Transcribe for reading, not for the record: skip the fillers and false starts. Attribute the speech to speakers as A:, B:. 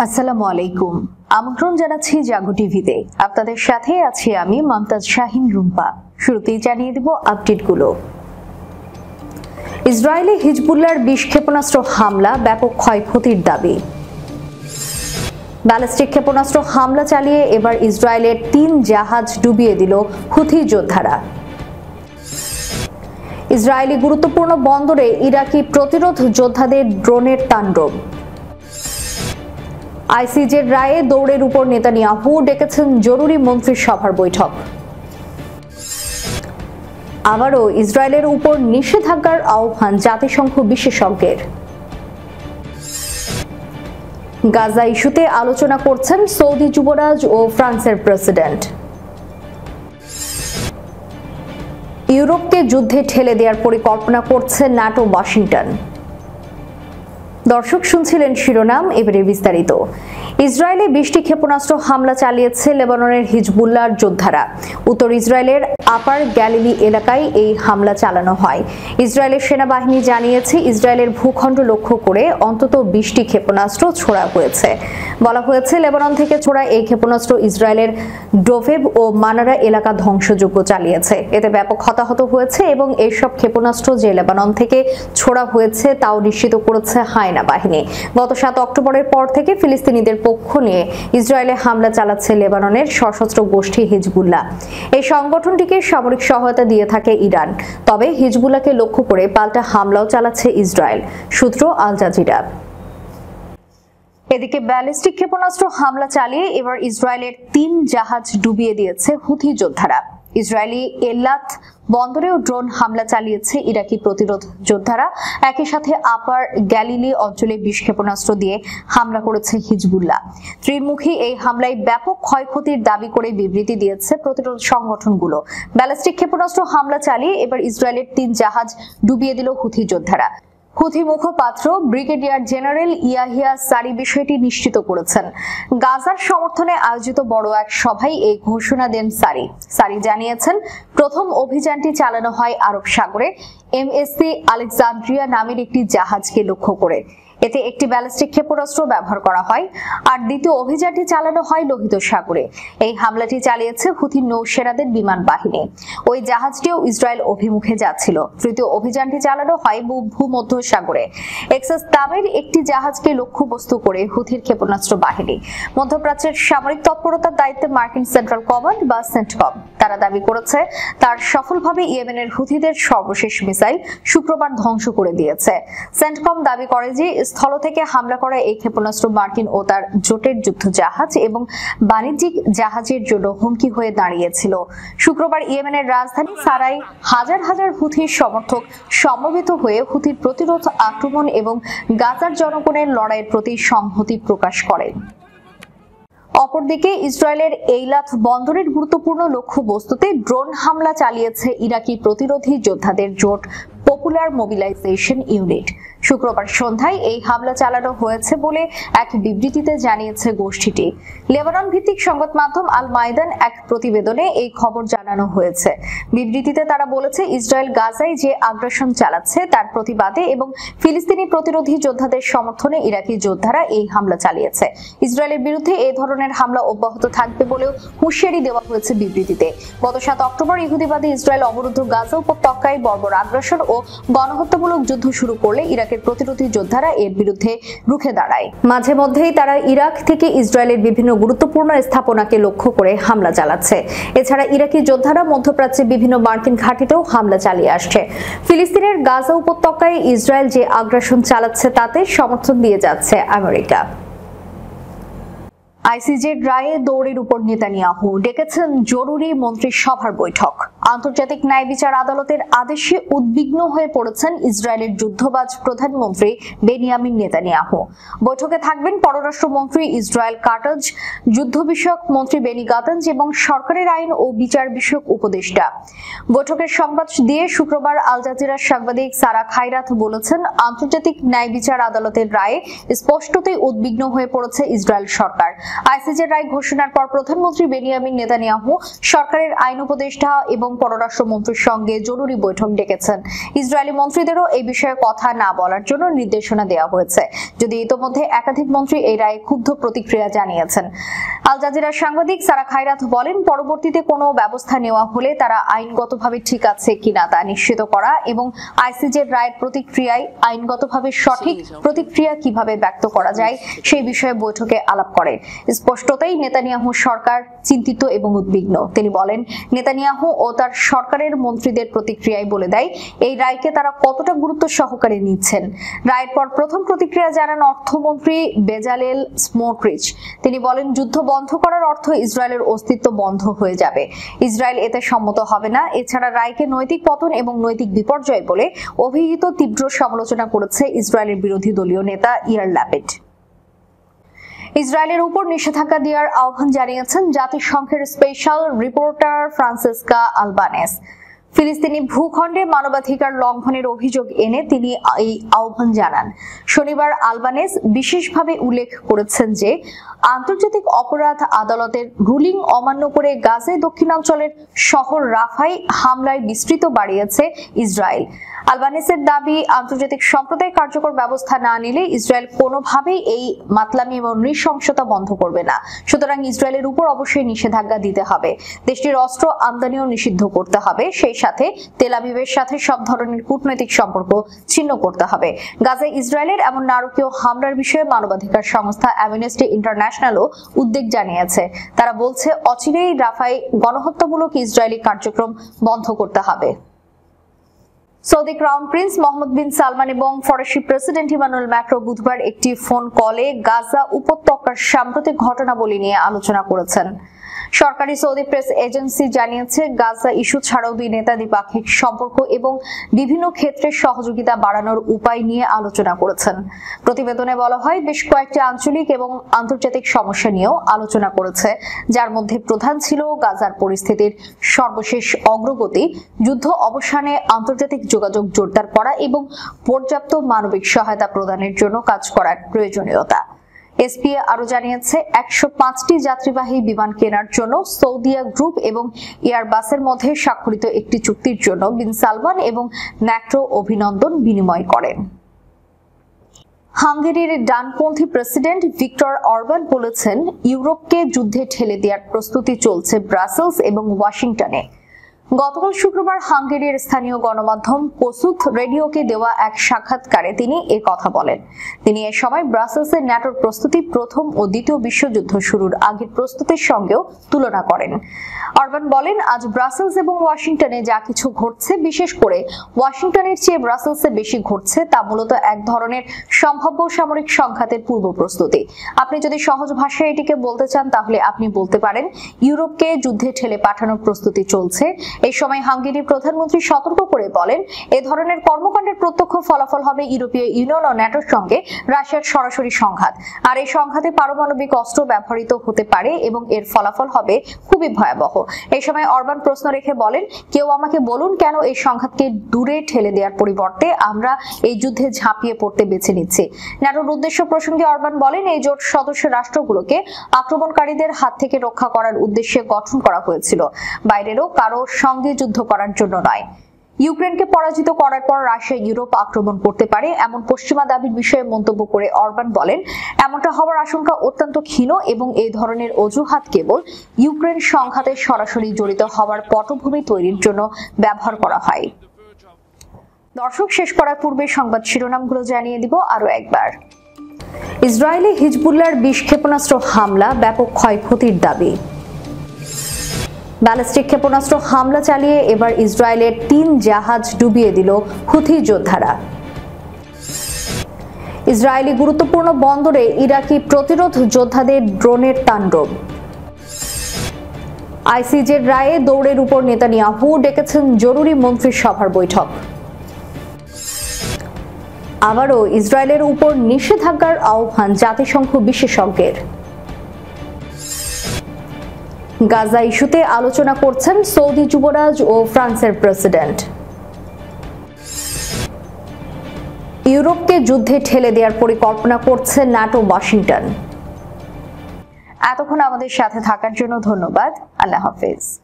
A: আসসালামু আলাইকুম। আমন্ত্রণ জানাচ্ছি জাগো টিভিতে। আপনাদের সাথে আছি আমি মমতাজ শাহিন রুম্পা। শুরুতেই জানিয়ে দেব আপডেটগুলো। ইসরায়েলে হিজবুল্লাহর বিশ ক্ষেপণাস্ত্র হামলা, ব্যাপক ক্ষয়ক্ষতির দাবি। ব্যালিস্টিক ক্ষেপণাস্ত্র হামলা চালিয়ে এবার ইসরায়েলের 3 জাহাজ ডুবিয়ে দিল হুথি যোদ্ধারা। ইসরায়েলি গুরুত্বপূর্ণ বন্দরে ইরাকি প্রতিরোধ যোদ্ধাদের ড্রোনের তাণ্ডব। আইসিজের রায়ে দৌড়ের উপর নেতানিয়াহু ডেকেছেন জরুরি মন্ত্রিসভার বৈঠক। আবারও ইসরায়েলের উপর নিষেধাজ্ঞার আহ্বান জাতিসংঘ বিশেষজ্ঞের। গাজা ইস্যুতে আলোচনা করছেন সৌদি যুবরাজ ও ফ্রান্সের প্রেসিডেন্ট। ইউরোপকে যুদ্ধে ঠেলে দেওয়ার পরিকল্পনা করছে ন্যাটো ওয়াশিংটন। দর্শক শুনছিলেন শিরোনাম, এবারে বিস্তারিত। ইসরায়েলে 20টি ক্ষেপণাস্ত্র হামলা চালিয়েছে লেবাননের হিজবুল্লাহর যোদ্ধারা। উত্তর ইসরায়েলের আপার গ্যালিলি এলাকায় এই হামলা চালানো হয়। ইসরায়েলের সেনাবাহিনী জানিয়েছে ইসরায়েলের ভূখণ্ড লক্ষ্য করে অন্তত 20টি ক্ষেপণাস্ত্র ছোড়া হয়েছে। বলা হয়েছে লেবানন থেকে ছোড়া এই ক্ষেপণাস্ত্র ইসরায়েলের ডোভেব ও মানারা এলাকা ধ্বংসযজ্ঞ চালিয়েছে। এতে ব্যাপক হতাহত হয়েছে এবং এইসব ক্ষেপণাস্ত্র যে লেবানন থেকে ছোড়া হয়েছে তাও নিশ্চিত করেছে হায়না বাহিনী। গত 7 অক্টোবরের পর থেকে ফিলিস্তিনিদের পক্ষ নিয়ে ইসরায়েলে হামলা চালাচ্ছে লেবাননের সশস্ত্র গোষ্ঠী হিজবুল্লাহ। এই সংগঠনটিকে সামরিক সহায়তা দিয়ে থাকে ইরান। তবে হিজবুল্লাহকে লক্ষ্য করে পাল্টা হামলাও চালাচ্ছে ইসরায়েল। সূত্র আল জাজিরা। এদিকে ব্যালিস্টিক ক্ষেপণাস্ত্র হামলা চালিয়ে এবার ইসরায়েলের 3 জাহাজ ডুবিয়ে দিয়েছে হুথি যোদ্ধারা। ইসরায়েলি এলাত বন্দরেও ড্রোন হামলা চালিয়েছে ইরাকি প্রতিরোধ যোদ্ধারা। একই সাথে আপার গ্যালিলি অঞ্চলে 20 ক্ষেপণাস্ত্র দিয়ে হামলা করেছে হিজবুল্লাহ। ত্রিমুখী এই হামলায় ব্যাপক ক্ষয়ক্ষতির দাবি করে বিবৃতি দিয়েছে প্রতিরোধ সংগঠনগুলো। ব্যালিস্টিক ক্ষেপণাস্ত্র হামলা চালিয়ে এবার ইসরায়েলের 3 জাহাজ ডুবিয়ে দিল হুথি যোদ্ধারা। হুথি মুখপাত্র ব্রিগেডিয়ার জেনারেল ইয়াহিয়া সারি বিষয়টি নিশ্চিত করেছেন। গাজার সমর্থনে আয়োজিত বড় এক সভায় এই ঘোষণা দেন সারি। সারি জানিয়েছেন, প্রথম অভিযানটি চালানো হয় আরব সাগরে এমএসসি আলেকজান্দ্রিয়া নামের একটি জাহাজকে লক্ষ্য করে। এতে একটি ব্যালিস্টিক ক্ষেপণাস্ত্র ব্যবহার করা হয়। আর দ্বিতীয় অভিযানটি চালানো হয় লোহিত সাগরে। এই হামলাটি চালিয়েছে হুথি নৌসেনাদের বিমান বাহিনী। ওই জাহাজটিও ইসরায়েল অভিমুখে যাচ্ছিল। তৃতীয় অভিযানটি চালানো হয় ভূমধ্য সাগরে এক্সাস নামের একটি জাহাজকে লক্ষ্যবস্তু করে হুথির ক্ষেপণাস্ত্র বাহিনী। মধ্যপ্রাচ্যের সামরিক তৎপরতার দায়িত্বে মার্কিন সেন্ট্রাল কমান্ড বা সেন্টকম। তারা দাবি করেছে তার সফলভাবে ইয়েমেনের হুথিদের সর্বশেষ মিসাইল শুক্রবার ধ্বংস করে দিয়েছে। সেন্টকম দাবি করে যে স্থল থেকে হামলা করা এই ক্ষেপণাস্ত্র মার্কিন ও তার জোটের যুদ্ধ জাহাজ এবং বাণিজ্যিক জাহাজের জন্য হুমকি হয়ে দাঁড়িয়েছিল। শুক্রবার ইয়েমেনের রাজধানী সারায় হাজার হাজার হুথির সমর্থক সমবেত হয়ে হুথির প্রতিরোধ আক্রমণ এবং গাজার জনগণের লড়াইয়ের প্রতি সংহতি প্রকাশ করেন। অপরদিকে ইসরায়েলের এইলাত বন্দরের গুরুত্বপূর্ণ লক্ষ্যবস্তুতে ড্রোন হামলা চালিয়েছে ইরাকি প্রতিরোধী যোদ্ধাদের জোট পপুলার মোবিলাইজেশন ইউনিট। শুক্রবার সন্ধ্যায় এই হামলা চালানো হয়েছে বলে এক বিবৃতিতে জানিয়েছে গোষ্ঠীটি। লেবানন ভিত্তিক সংবাদ মাধ্যম আল মাইদান এক প্রতিবেদনে এই খবর জানানো হয়েছে। বিবৃতিতে তারা বলেছে, ইসরায়েল গাজায় যে আগ্রাসন চালাচ্ছে তার প্রতিবাদে এবং ফিলিস্তিনি প্রতিরোধী যোদ্ধাদের সমর্থনে ইরাকি যোদ্ধারা এই হামলা চালিয়েছে। ইসরায়েলের বিরুদ্ধে এই ধরনের হামলা অব্যাহত থাকবে বলেও হুঁশিয়ারি দেওয়া হয়েছে বিবৃতিতে। গত 7 অক্টোবর ইহুদিবাদী ইসরায়েল অবরুদ্ধ গাজা উপত্যকায় বর্বর আগ্রাসন ও গণহত্যামূলক যুদ্ধ শুরু করলে ইরাকের প্রতিরোধী যোদ্ধারা এর বিরুদ্ধে রুখে দাঁড়ায়। মাঝে মধ্যেই তারা ইরাক থেকে ইসরায়েলের বিভিন্ন গুরুত্বপূর্ণ স্থাপনাকে লক্ষ্য করে হামলা চালাচ্ছে। এছাড়া ইরাকি যোদ্ধারা মধ্যপ্রাচ্যে বিভিন্ন মার্কিন ঘাঁটিতেও হামলা চালিয়ে আসছে। ফিলিস্তিনের গাজা উপত্যকায় ইসরায়েল যে আগ্রাসন চালাচ্ছে তাতে সমর্থন দিয়ে যাচ্ছে আমেরিকা। আইসিজের রায়ে দৌড়ের উপর নেতানিয়াহু ডেকেছেন জরুরি মন্ত্রিসভার বৈঠক। আন্তর্জাতিক ন্যায় বিচার আদালতের আদেশে উদ্বিগ্ন হয়ে পড়েছেন ইসরায়েলের যুদ্ধবাজ প্রধানমন্ত্রী বেনিয়ামিন নেতানিয়াহু। বৈঠকে থাকবেন পররাষ্ট্রমন্ত্রী ইসরায়েল কাটজ, যুদ্ধ বিষয়ক মন্ত্রী বেনি গাতেঞ্জ এবং সরকারের আইন ও বিচার বিষয়ক উপদেষ্টা। বৈঠকের সংবাদ দিয়ে শুক্রবার আল জাজিরার সাংবাদিক সারা খাইরাত বলেছেন, আন্তর্জাতিক ন্যায় বিচার আদালতের রায়ে স্পষ্টতই উদ্বিগ্ন হয়ে পড়েছে ইসরায়েল সরকার। আইসিজের রায় ঘোষণার পর প্রধানমন্ত্রী বেনিয়ামিন নেতানিয়াহু সরকারের আইন উপদেষ্টা এবং পররাষ্ট্রমন্ত্রীর সঙ্গে জরুরি বৈঠক ডেকেছেন। ইসরায়েলি মন্ত্রীদেরও এই বিষয়ে কথা না বলার জন্য নির্দেশনা দেওয়া হয়েছে। যদি ইতোমধ্যে একাধিক মন্ত্রী এই রায়ে ক্ষুব্ধ প্রতিক্রিয়া জানিয়েছেন। আল জাজিরার সাংবাদিক সারা খায়রাত বলেন, পরবর্তীতে কোনো ব্যবস্থা নেওয়া হলে তারা আইনগতভাবে ঠিক আছে কিনা তা নিশ্চিত করা এবং আইসিজের রায়ের প্রতিক্রিয়ায় আইনগতভাবে সঠিক প্রতিক্রিয়া কিভাবে ব্যক্ত করা যায় সেই বিষয়ে বৈঠকে আলাপ করেন। স্পষ্টতই নেতানিয়াহু সরকার চিন্তিত এবং উদ্বিগ্ন। তিনি বলেন, নেতানিয়াহু ও তার সরকারের মন্ত্রীদের প্রতিক্রিয়ায় বলে দেয় এই রায়কে তারা কতটা গুরুত্ব সহকারে নিচ্ছেন। রায়ের পর প্রথম প্রতিক্রিয়া জানান অর্থমন্ত্রী বেজালেল স্মোট্রিচ। তিনি বলেন, যুদ্ধ বন্ধ করার অর্থ ইসরায়েলের অস্তিত্ব বন্ধ হয়ে যাবে। ইসরায়েল এতে সম্মত হবে না। এছাড়া রায়কে নৈতিক পতন এবং নৈতিক বিপর্যয় বলে অভিহিত তীব্র সমালোচনা করেছে ইসরায়েলের বিরোধী দলীয় নেতা ইয়ার ল্যাপিড। ইসরায়েলের উপর নিষেধাজ্ঞা দেওয়ার আহ্বান জানিয়েছেন জাতিসংঘের স্পেশাল রিপোর্টার ফ্রান্সেসকা আলবানেস। ফিলিস্তিনি ভূখণ্ডে মানবাধিকার লঙ্ঘনের অভিযোগ এনে তিনি এই আহ্বান জানান। শনিবার আলবানেস বিশেষভাবে উল্লেখ করেছেন যে আন্তর্জাতিক অপরাধ আদালতের রুলিং অমান্য করে গাজায় দক্ষিণাঞ্চলের শহর রাফায় হামলায় বিস্তৃত বাড়িয়েছে ইসরায়েল। আলবানেসের দাবি, আন্তর্জাতিক সম্প্রদায় কার্যকর ব্যবস্থা না নিলে ইসরায়েল কোনোভাবেই এই মাতলামি এবং নৃশংসতা বন্ধ করবে না। সুতরাং ইসরায়েলের উপর অবশ্যই নিষেধাজ্ঞা দিতে হবে। দেশটির অস্ত্র আমদানিও নিষিদ্ধ করতে হবে। সেই সাথে তেল আবিবের সাথে সব ধরনের কূটনৈতিক সম্পর্ক ছিন্ন করতে হবে। গাজায় ইসরায়েলের এমন নারকীয় হামলার বিষয়ে মানবাধিকার সংস্থা অ্যামনেস্টি ইন্টারন্যাশনালও উদ্বেগ জানিয়েছে। তারা বলছে, অচিরেই রাফায় গণহত্যামূলক ইসরায়েলি কার্যক্রম বন্ধ করতে হবে। সৌদি ক্রাউন প্রিন্স মোহাম্মদ বিন সালমান এবং ফরাসি প্রেসিডেন্ট ইমানুয়েল ম্যাক্রো বুধবার একটি ফোন কলে গাজা উপত্যকার সাম্প্রতিক ঘটনাবলী নিয়ে আলোচনা করেছেন। সরকারি সৌদি প্রেস এজেন্সি জানিয়েছে, গাজা ইস্যু ছাড়াও দুই নেতা দ্বিপাক্ষিক সম্পর্ক এবং বিভিন্ন ক্ষেত্রে সহযোগিতা বাড়ানোর উপায় নিয়ে আলোচনা করেছেন। প্রতিবেদনে বলা হয়, বেশ কয়েকটি আঞ্চলিক এবং আন্তর্জাতিক সমস্যা নিয়েও আলোচনা করেছে, যার মধ্যে প্রধান ছিল গাজার পরিস্থিতির সর্বশেষ অগ্রগতি, যুদ্ধ অবসানে আন্তর্জাতিক যোগাযোগ জোরদার করা এবং পর্যাপ্ত মানবিক সহায়তা প্রদানের জন্য কাজ করার প্রয়োজনীয়তা। এসপিএ আরো জানিয়েছে, 105টি যাত্রীবাহী বিমান কেনার জন্য সৌদিয়া গ্রুপ এবং এয়ারবাসের মধ্যে স্বাক্ষরিত একটি চুক্তির জন্য বিন সালমান এবং ম্যাক্রো অভিনন্দন বিনিময় করেন। হাঙ্গেরির ডানপন্থী প্রেসিডেন্ট ভিক্টর অরবান বলেছেন, ইউরোপকে যুদ্ধে ঠেলে দেওয়ার প্রস্তুতি চলছে ব্রাসেলস এবং ওয়াশিংটনে। গতকাল শুক্রবার হাঙ্গেরির স্থানীয় গণমাধ্যম কোসুথ রেডিওকে দেওয়া এক সাক্ষাৎকারে তিনি কথা বলেন। তিনি এ সময় ব্রাসেলসের ন্যাটোর প্রস্তুতি প্রথম ও দ্বিতীয় বিশ্বযুদ্ধ শুরুর আগের প্রস্তুতির সঙ্গেও তুলনা করেন। অরবান বলেন, আজ ব্রাসেলস এবং ওয়াশিংটনে যা কিছু ঘটছে, বিশেষ করে ওয়াশিংটনের চেয়ে ব্রাসেলসে বেশি ঘটছে, তা মূলত এক ধরনের সম্ভাব্য সামরিক সংঘাতের পূর্ব প্রস্তুতি। আপনি যদি সহজ ভাষায় এটিকে বলতে চান, তাহলে আপনি বলতে পারেন ইউরোপকে যুদ্ধে ঠেলে পাঠানোর প্রস্তুতি চলছে। এই সময় হাঙ্গেরির প্রধানমন্ত্রী সতর্ক করে বলেন, এ ধরনের কর্মকাণ্ডের প্রত্যক্ষ ফলাফল হবে ইউরোপীয় ইউনিয়ন ও ন্যাটোর সঙ্গে রাশিয়ার সরাসরি সংঘাত। আর এই সংঘাতে পারমাণবিক অস্ত্র ব্যবহৃত হতে পারে এবং এর ফলাফল হবে খুবই ভয়াবহ। এই সময় অরবান প্রশ্ন রেখে বলেন, কেউ আমাকে বলুন কেন এই সংঘাতকে দূরে ঠেলে দেওয়ার পরিবর্তে আমরা এই যুদ্ধে ঝাঁপিয়ে পড়তে বেছে নিচ্ছি। ন্যাটোর উদ্দেশ্য প্রসঙ্গে অরবান বলেন, এই জোট সদস্য রাষ্ট্রগুলোকে আক্রমণকারীদের হাত থেকে রক্ষা করার উদ্দেশ্যে গঠন করা হয়েছিল, বাইরেরও কারো সঙ্গে যুদ্ধ করার জন্য নয়। ইউক্রেনকে পরাজিত করার পর রাশিয়া ইউরোপ আক্রমণ করতে পারে এমন পশ্চিমা দাবির বিষয়ে মন্তব্য করে অরবান বলেন, এমনটা হওয়ার আশঙ্কা অত্যন্ত ক্ষীণ এবং এই ধরনের অজুহাত কেবল ইউক্রেন সংঘাতে সরাসরি জড়িত হওয়ার পটভূমি তৈরির জন্য ব্যবহার করা হয়। দর্শক, শেষ করার পূর্বে সংবাদ শিরোনামগুলো জানিয়ে দিব আরো একবার। ইসরায়েলে হিজবুল্লাহর বিশ ক্ষেপণাস্ত্র হামলা, ব্যাপক ক্ষয়ক্ষতির দাবি। ব্যালিস্টিক ক্ষেপণাস্ত্র হামলা চালিয়ে এবার ইসরায়েলের 3 জাহাজ ডুবিয়ে দিল হুথি যোদ্ধারা। ইসরায়েলি গুরুত্বপূর্ণ বন্দরে ইরাকি প্রতিরোধ যোদ্ধাদের ড্রোনের তাণ্ডব। আইসিজের রায়ে দৌড়ের উপর নেতানিয়াহু ডেকেছেন জরুরি মন্ত্রিসভার বৈঠক। আবারও ইসরায়েলের উপর নিষেধাজ্ঞার আহ্বান জাতিসংঘ বিশেষজ্ঞের। গাজা ইস্যুতে আলোচনা করছেন সৌদি যুবরাজ ও ফ্রান্সের প্রেসিডেন্ট। ইউরোপকে যুদ্ধে ঠেলে দেওয়ার পরিকল্পনা করছে ন্যাটো ওয়াশিংটন। এতক্ষণ আমাদের সাথে থাকার জন্য ধন্যবাদ। আল্লাহ হাফেজ।